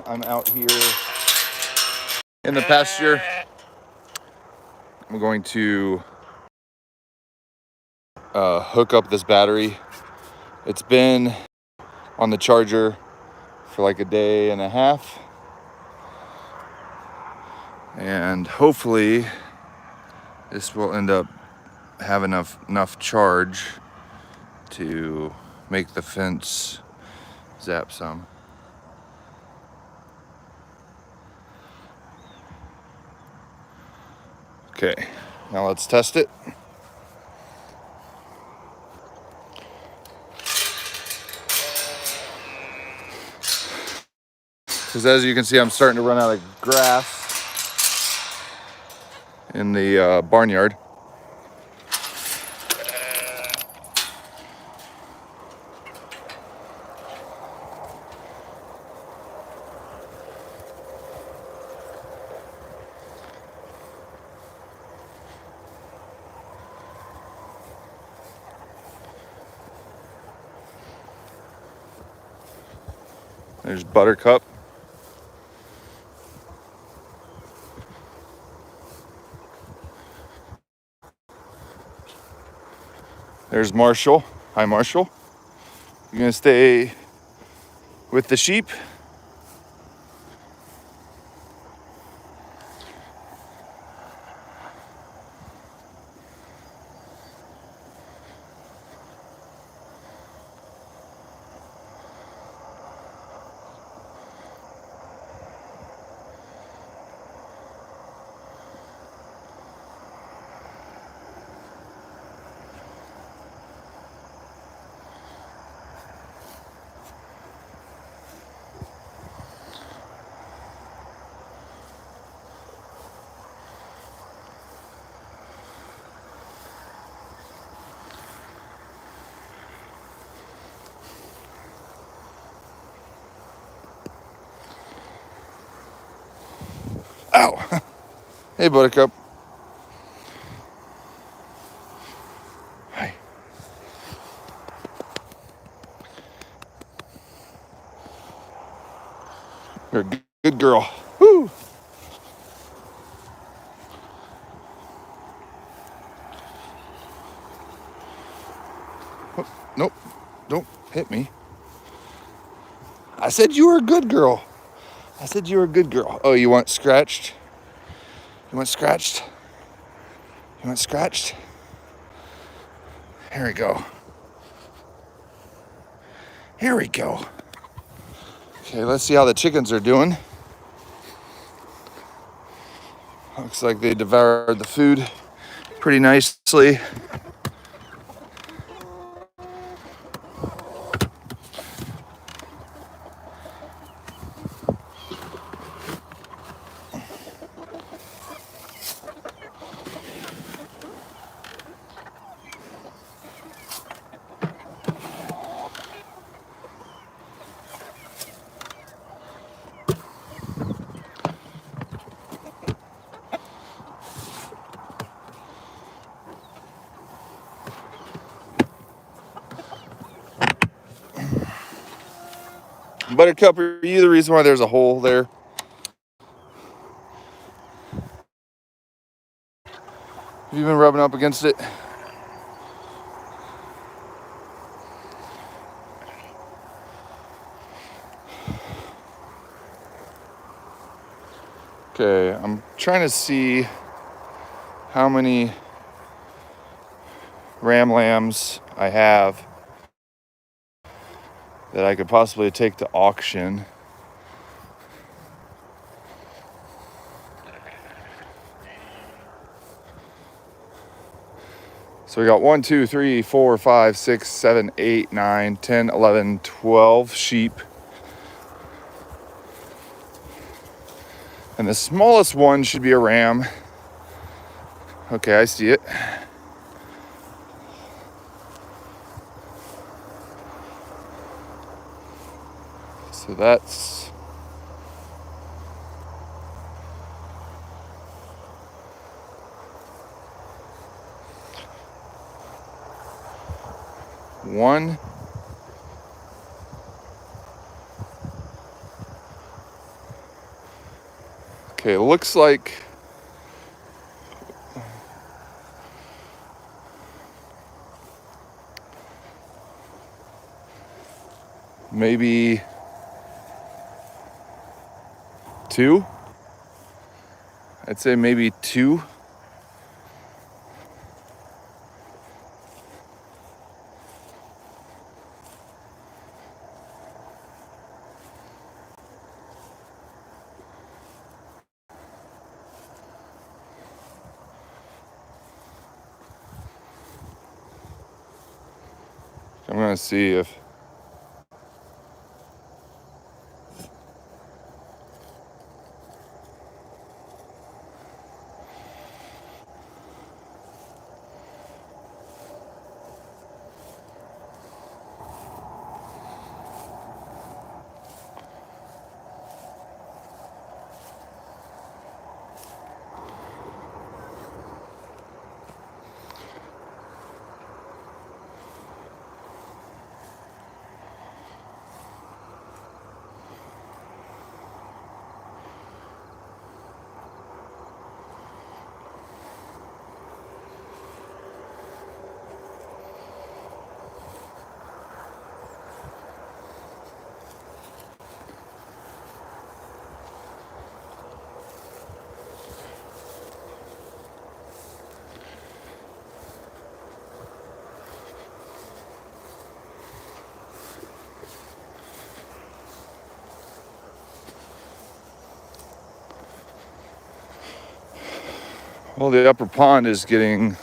I'm out here in the pasture. I'm going to hook up this battery. It's been on the charger for like a day and a half, and hopefully this will end up having enough charge to make the fence zap some. Okay, now let's test it. Because as you can see, I'm starting to run out of grass in the barnyard. There's Buttercup. There's Marshall. Hi, Marshall. You gonna stay with the sheep? Ow! Hey, Buttercup. Hi. You're a good girl. Woo! Oh, nope. Don't hit me. I said you were a good girl. I said you were a good girl. Oh, you want scratched? You want scratched? You want scratched? Here we go. Here we go. Okay, let's see how the chickens are doing. Looks like they devoured the food pretty nicely. Buttercup, are you the reason why there's a hole there? Have you been rubbing up against it? Okay, I'm trying to see how many ram lambs I have that I could possibly take to auction. So we got 1, 2, 3, 4, 5, 6, 7, 8, 9, 10, 11, 12 sheep. And the smallest one should be a ram. Okay, I see it. So that's one, Okay, looks like maybe 2. I'd say maybe 2. I'm gonna see if well, the upper pond is getting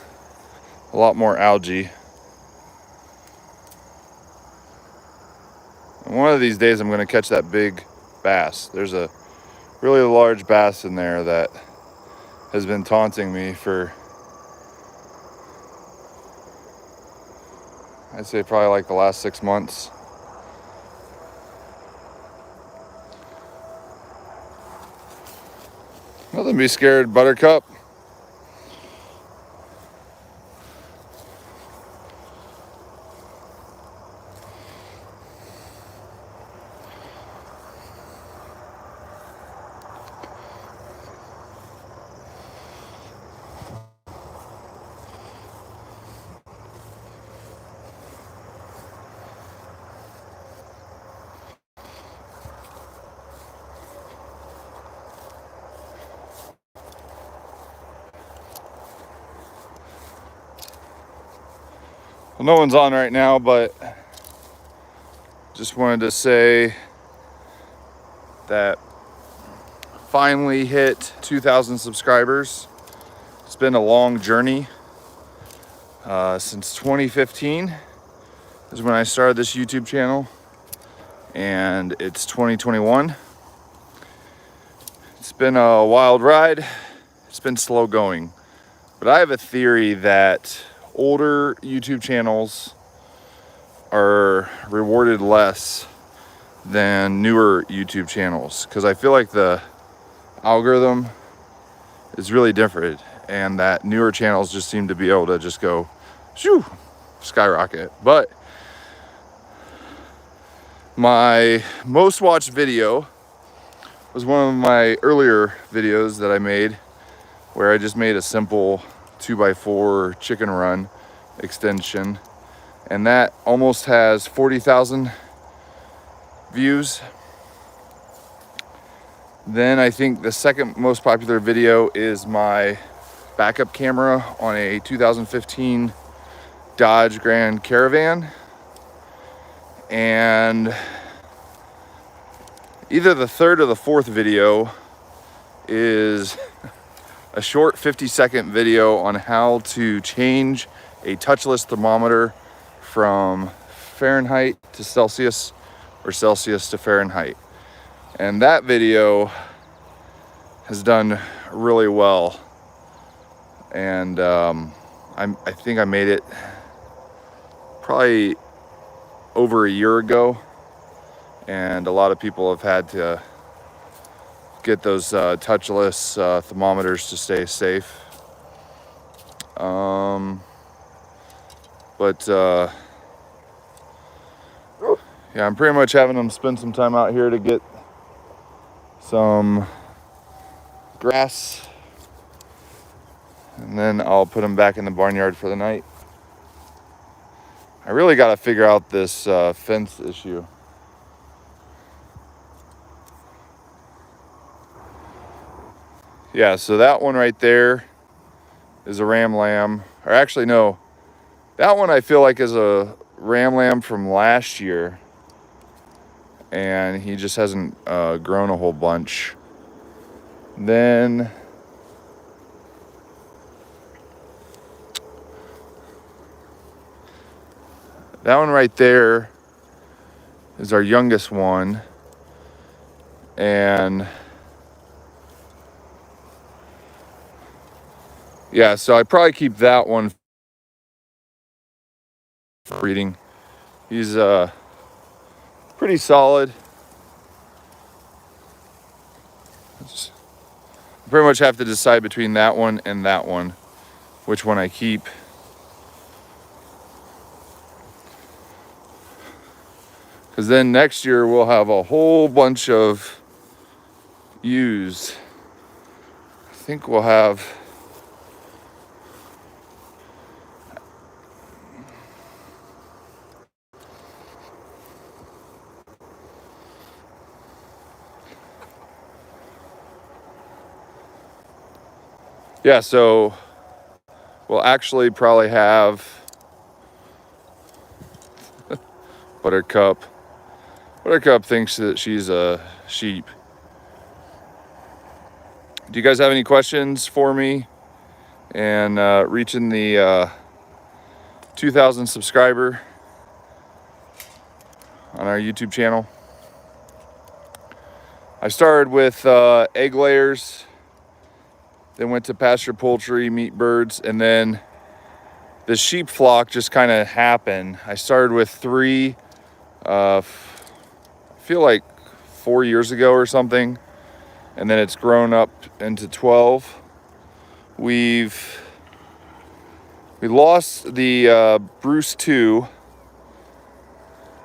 a lot more algae. And one of these days I'm gonna catch that big bass. There's a really large bass in there that has been taunting me for, I'd say probably like the last 6 months. Nothing to be scared, Buttercup. Well, no one's on right now, but just wanted to say that finally hit 2,000 subscribers. It's been a long journey. Since 2015 is when I started this YouTube channel, and it's 2021. It's been a wild ride. It's been slow going, but I have a theory that older YouTube channels are rewarded less than newer YouTube channels, because I feel like the algorithm is really different, and that newer channels just seem to be able to just go shoo, skyrocket. But my most watched video was one of my earlier videos that I made, where I just made a simple 2x4 chicken run extension, and that almost has 40,000 views. Then I think the second most popular video is my backup camera on a 2015 Dodge Grand Caravan, and either the third or the fourth video is a short 50-second video on how to change a touchless thermometer from Fahrenheit to Celsius or Celsius to Fahrenheit. And that video has done really well. And I think I made it probably over a year ago. And a lot of people have had to get those touchless thermometers to stay safe. Yeah, I'm pretty much having them spend some time out here to get some grass, and then I'll put them back in the barnyard for the night. I really got to figure out this fence issue. Yeah, so that one right there is a ram lamb. Or actually, no. That one I feel like is a ram lamb from last year. And he just hasn't grown a whole bunch. Then that one right there is our youngest one. And yeah, so I probably keep that one for breeding. He's pretty solid. Pretty much have to decide between that one and that one, which one I keep. Because then next year we'll have a whole bunch of ewes. I think we'll have yeah, so we'll actually probably have Buttercup. Buttercup thinks that she's a sheep. Do you guys have any questions for me? And reaching the 2,000 subscriber on our YouTube channel. I started with egg layers, then went to pasture poultry, meat birds, and then the sheep flock just kind of happened. I started with 3, I feel like 4 years ago or something, and then it's grown up into 12. We lost the Bruce 2.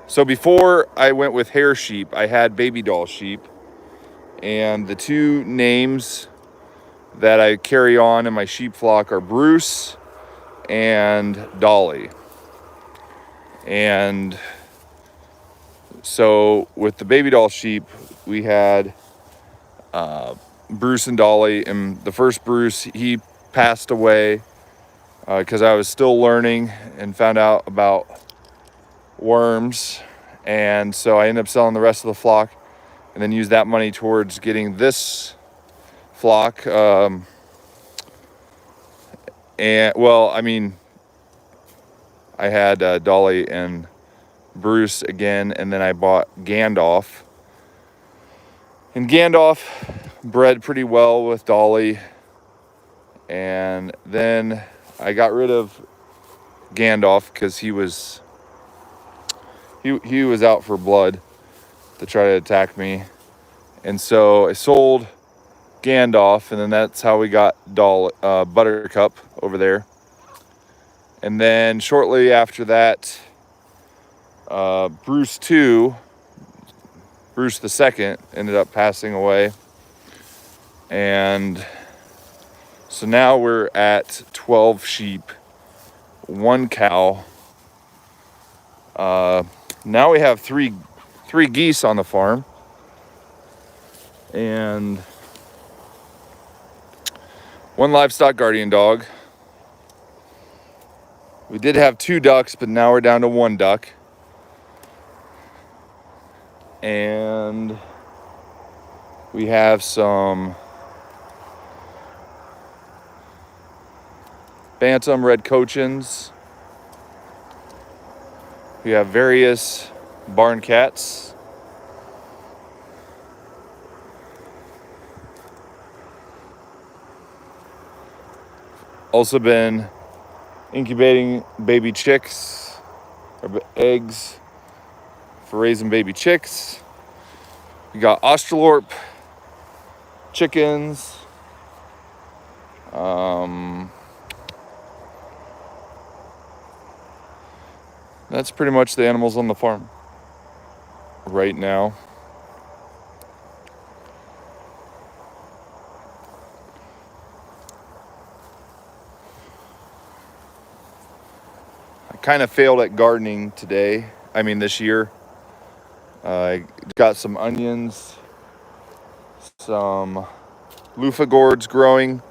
So before I went with hair sheep, I had baby doll sheep, and the 2 names that I carry on in my sheep flock are Bruce and Dolly. And so with the baby doll sheep, we had Bruce and Dolly, and the first Bruce, he passed away because I was still learning and found out about worms, and so I ended up selling the rest of the flock and then used that money towards getting this flock. And well, I mean, I had Dolly and Bruce again, and then I bought Gandalf, and Gandalf bred pretty well with Dolly, and then I got rid of Gandalf because he was out for blood to try to attack me, and so I sold Gandalf, and then that's how we got Buttercup over there. And then shortly after that, Bruce the second, ended up passing away, and so now we're at 12 sheep, 1 cow. Now we have three geese on the farm, and 1 livestock guardian dog. We did have 2 ducks, but now we're down to 1 duck. And we have some bantam red cochins. We have various barn cats. Also been incubating baby chicks, or eggs for raising baby chicks. We got Australorp chickens. That's pretty much the animals on the farm right now. kind of failed at gardening this year. I got some onions, some loofah gourds growing.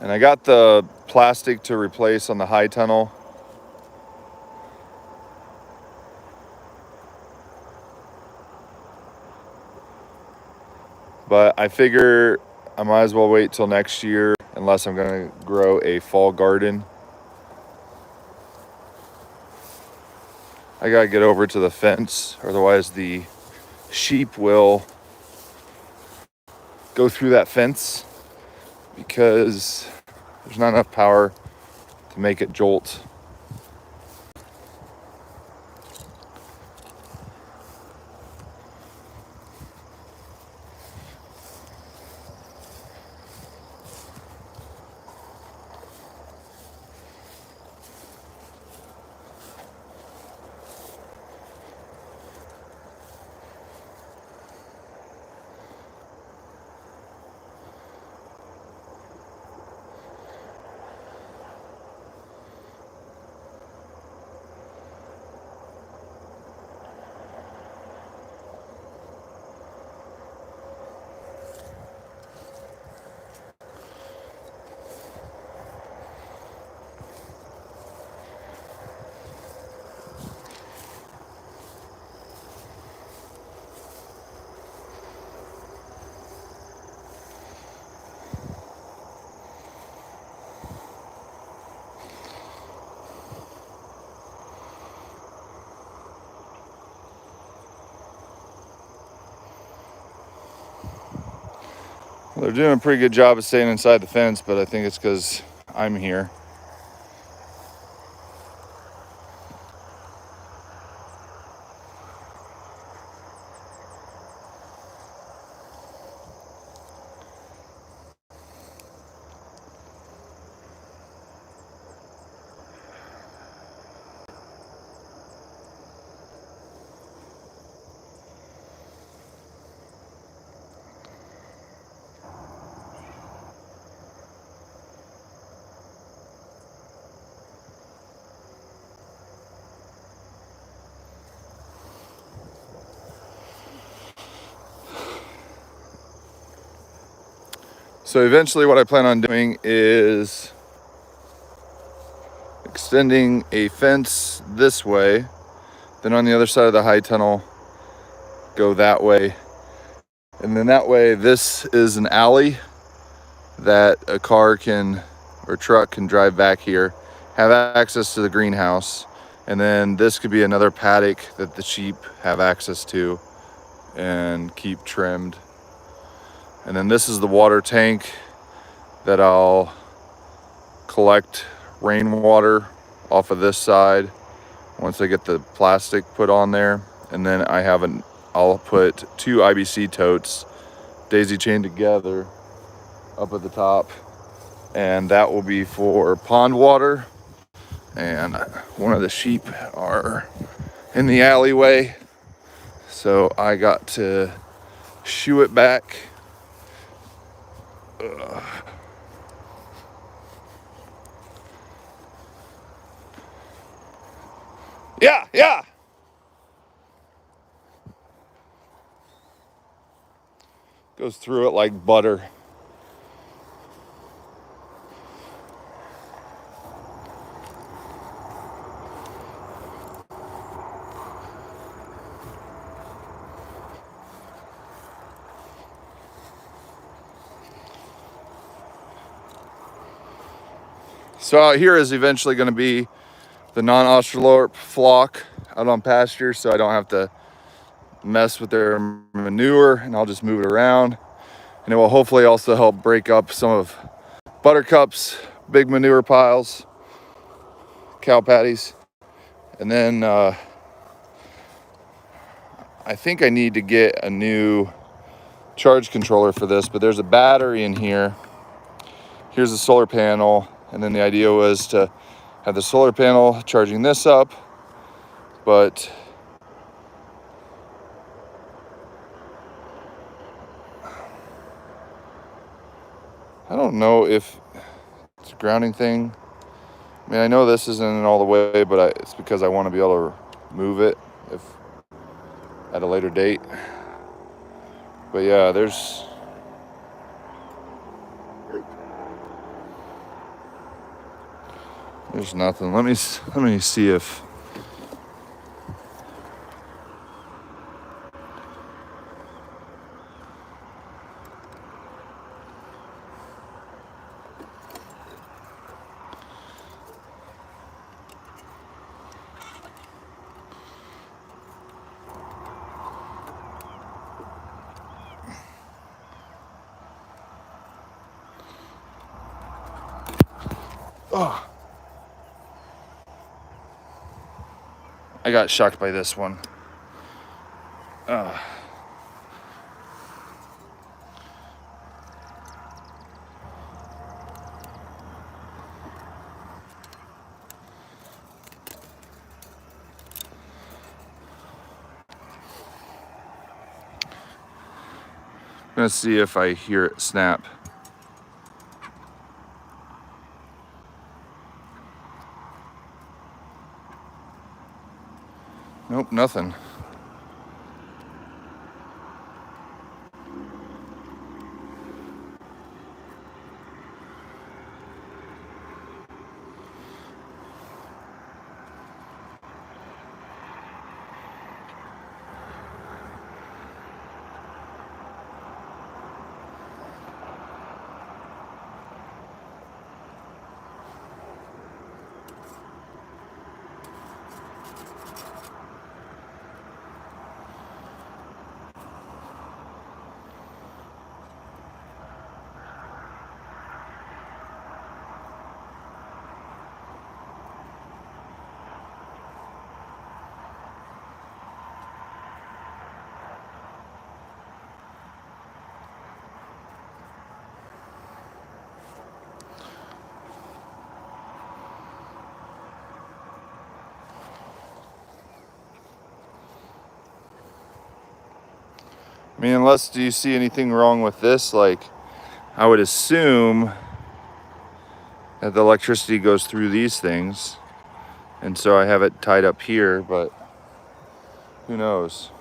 And I got the plastic to replace on the high tunnel. But I figure I might as well wait till next year unless I'm gonna grow a fall garden. I gotta get over to the fence, otherwise the sheep will go through that fence because there's not enough power to make it jolt. Well, they're doing a pretty good job of staying inside the fence, but I think it's because I'm here. So eventually what I plan on doing is extending a fence this way, then on the other side of the high tunnel, go that way. And then that way, this is an alley that a car or truck can drive back here, have access to the greenhouse. And then this could be another paddock that the sheep have access to and keep trimmed. And then this is the water tank that I'll collect rainwater off of this side once I get the plastic put on there. And then I'll put 2 IBC totes daisy chained together up at the top, and that will be for pond water. And one of the sheep are in the alleyway, so I got to shoo it back. Yeah. Goes through it like butter. So out here is eventually going to be the non-Australorp flock out on pasture, so I don't have to mess with their manure, and I'll just move it around. And it will hopefully also help break up some of Buttercup's big manure piles, cow patties. And then I think I need to get a new charge controller for this, but there's a battery in here. Here's a solar panel, and then the idea was to have the solar panel charging this up, but I don't know if grounding thing. I mean, I know this isn't in all the way, but it's because I want to be able to move it if at a later date. But yeah, there's nothing. Let me see if I got shocked by this one. I'm gonna see if I hear it snap. Nope, nothing. I mean, unless, do you see anything wrong with this? Like, I would assume that the electricity goes through these things, and so I have it tied up here, but who knows?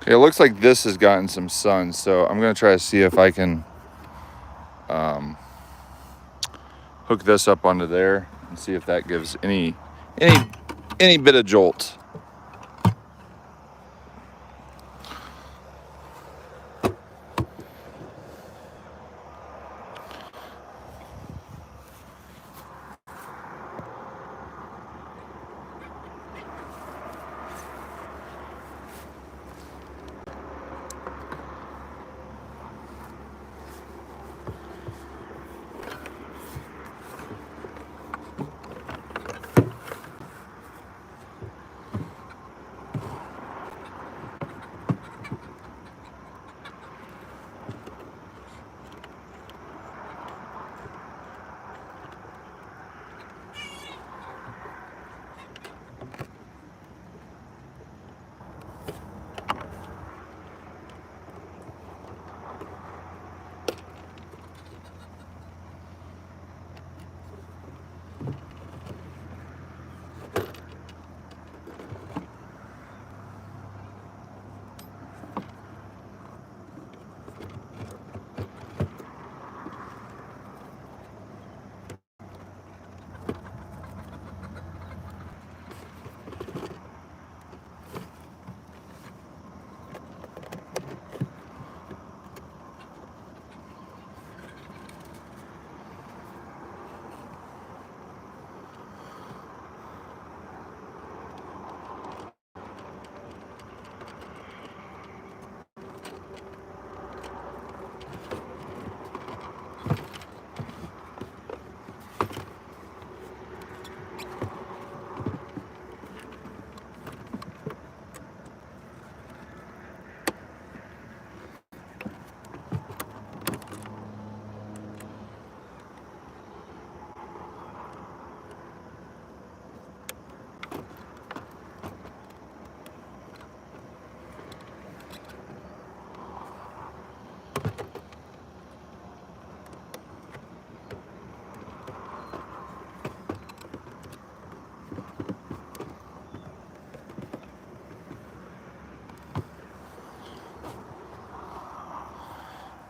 Okay, it looks like this has gotten some sun, so I'm gonna try to see if I can hook this up onto there and see if that gives any bit of jolt.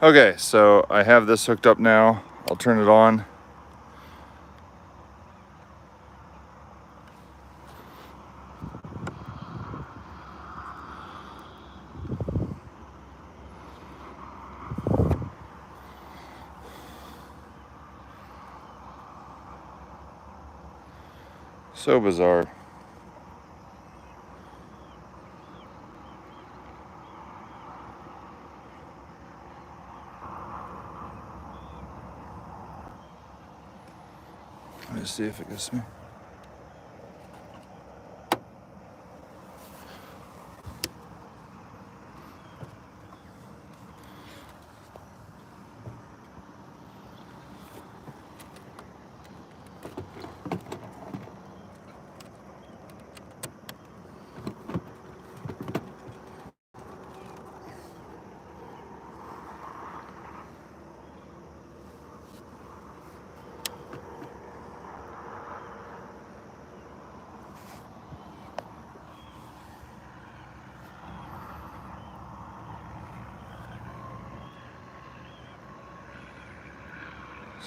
Okay, so I have this hooked up now. I'll turn it on. So bizarre. Let me see if it gets me.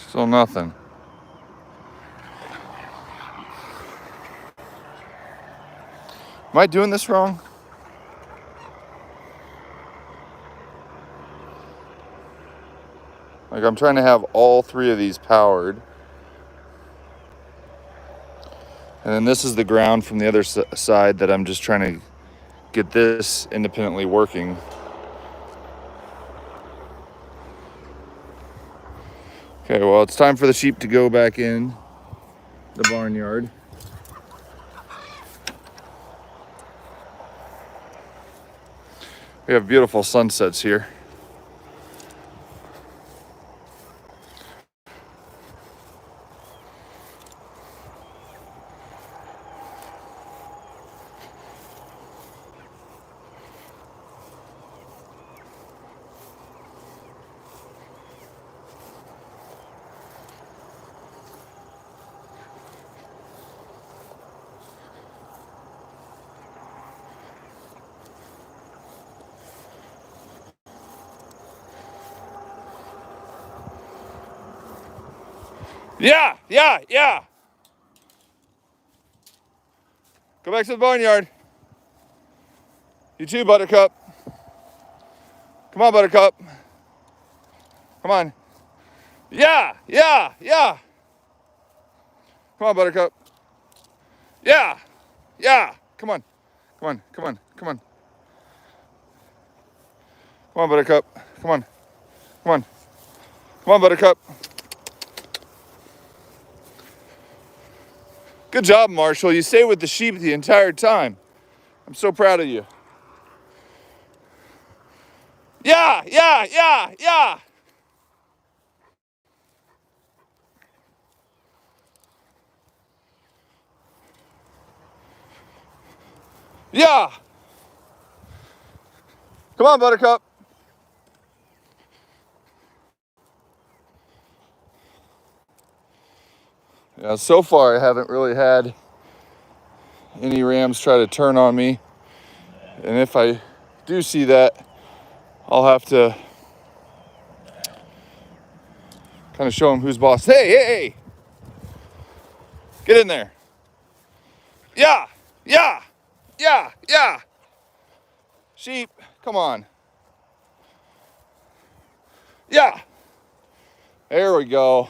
Still nothing. Am I doing this wrong? Like, I'm trying to have all three of these powered. And then this is the ground from the other side that I'm just trying to get this independently working. Okay, well, it's time for the sheep to go back in the barnyard. We have beautiful sunsets here. Yeah. Go back to the barnyard. You too, Buttercup. Come on, Buttercup. Come on. Yeah. Come on, Buttercup. Yeah. Come on. Come on, Buttercup. Come on. Come on, Buttercup. Good job, Marshall. You stayed with the sheep the entire time. I'm so proud of you. Yeah. Yeah. Come on, Buttercup. Yeah, so far I haven't really had any rams try to turn on me. And if I do see that, I'll have to kind of show them who's boss. Hey. Get in there. Yeah. Sheep, come on. Yeah. There we go.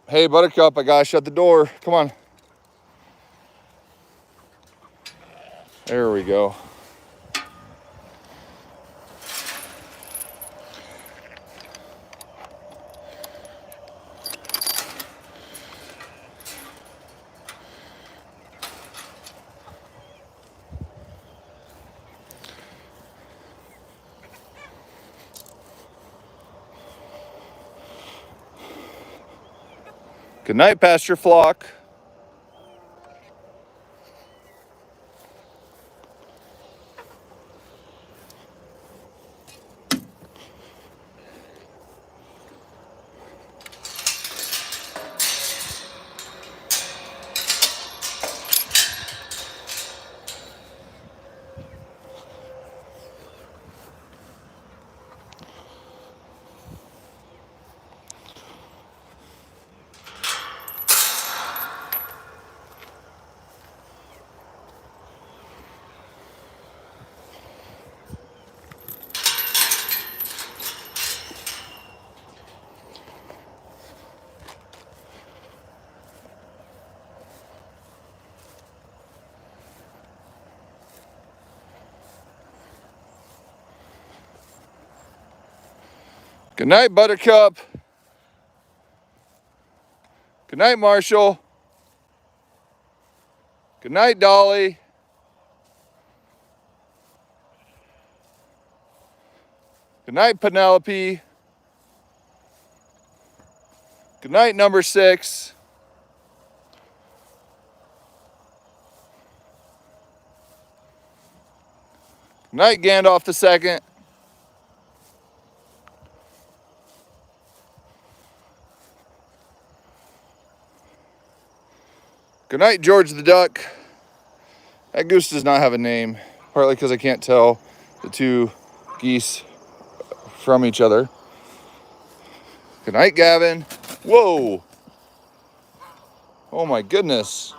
Hey, Buttercup, I gotta shut the door. Come on. There we go. Good night, pasture flock. Good night, Buttercup. Good night, Marshall. Good night, Dolly. Good night, Penelope. Good night, number 6. Good night, Gandalf the Second. Good night, George the Duck. That goose does not have a name, partly because I can't tell the two geese from each other. Good night, Gavin. Whoa. Oh my goodness.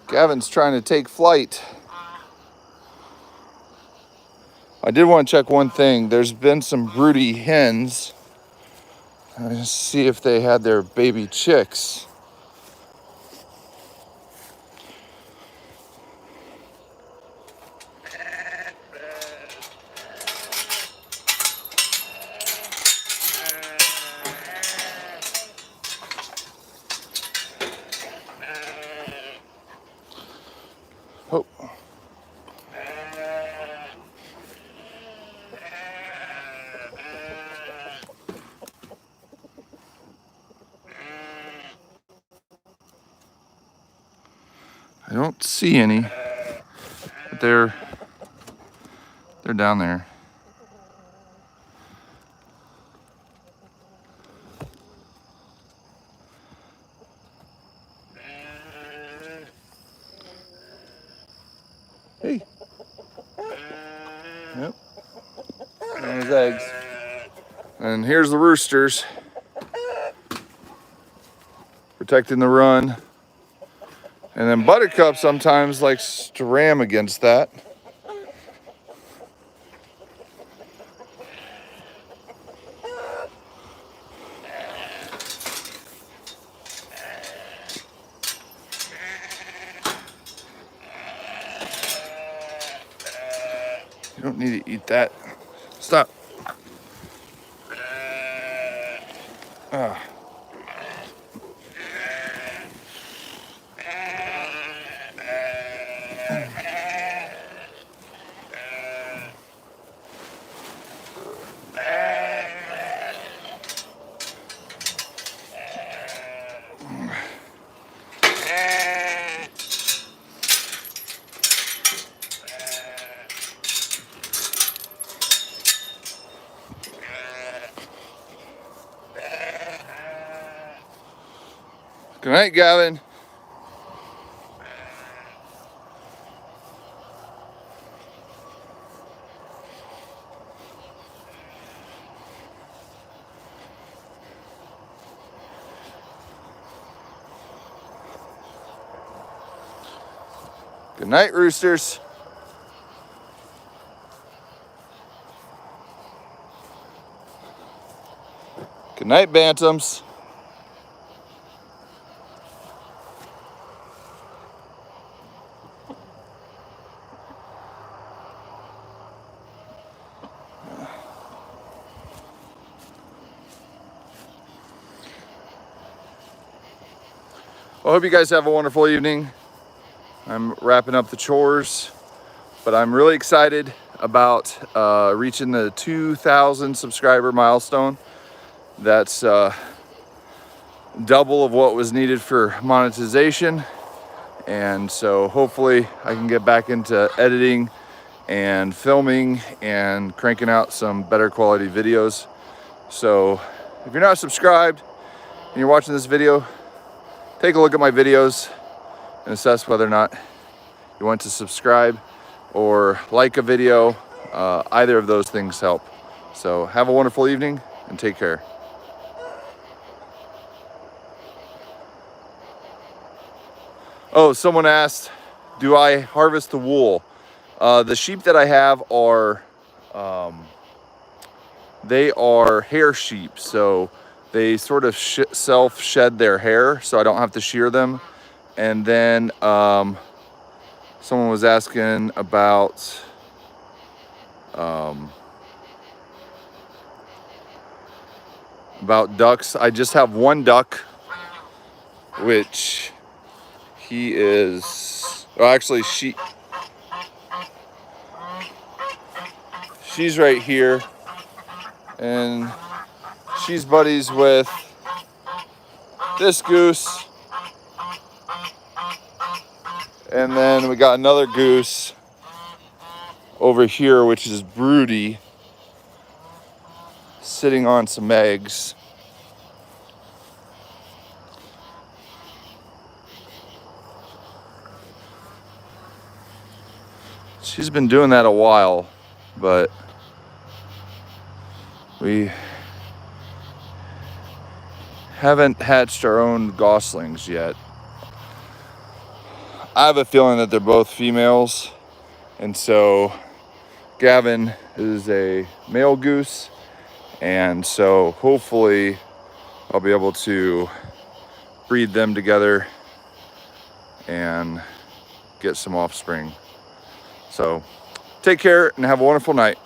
Gavin's trying to take flight. I did want to check one thing. There's been some broody hens. Let's see if they had their baby chicks. Oh. I don't see any, but they're down there. Hey. Yep. There's eggs. And here's the roosters protecting the run. And then Buttercup sometimes likes to ram against that. You don't need to eat that. Stop. Ah. Good night, Gavin. Good night, roosters. Good night, bantams. Well, I hope you guys have a wonderful evening. I'm wrapping up the chores, but I'm really excited about reaching the 2,000 subscriber milestone. That's double of what was needed for monetization. And so hopefully I can get back into editing and filming and cranking out some better quality videos. So if you're not subscribed and you're watching this video, take a look at my videos and assess whether or not you want to subscribe or like a video. Either of those things help. So have a wonderful evening and take care. Oh, someone asked, do I harvest the wool? The sheep that I have are, they are hair sheep. So they sort of self-shed their hair, so I don't have to shear them. And then someone was asking about about ducks. I just have one duck, which he is, well, actually she's right here, and she's buddies with this goose. And then we got another goose over here, which is broody, sitting on some eggs. She's been doing that a while, but we haven't hatched our own goslings yet. I have a feeling that they're both females, and so Gavin is a male goose, and so hopefully I'll be able to breed them together and get some offspring. So take care and have a wonderful night.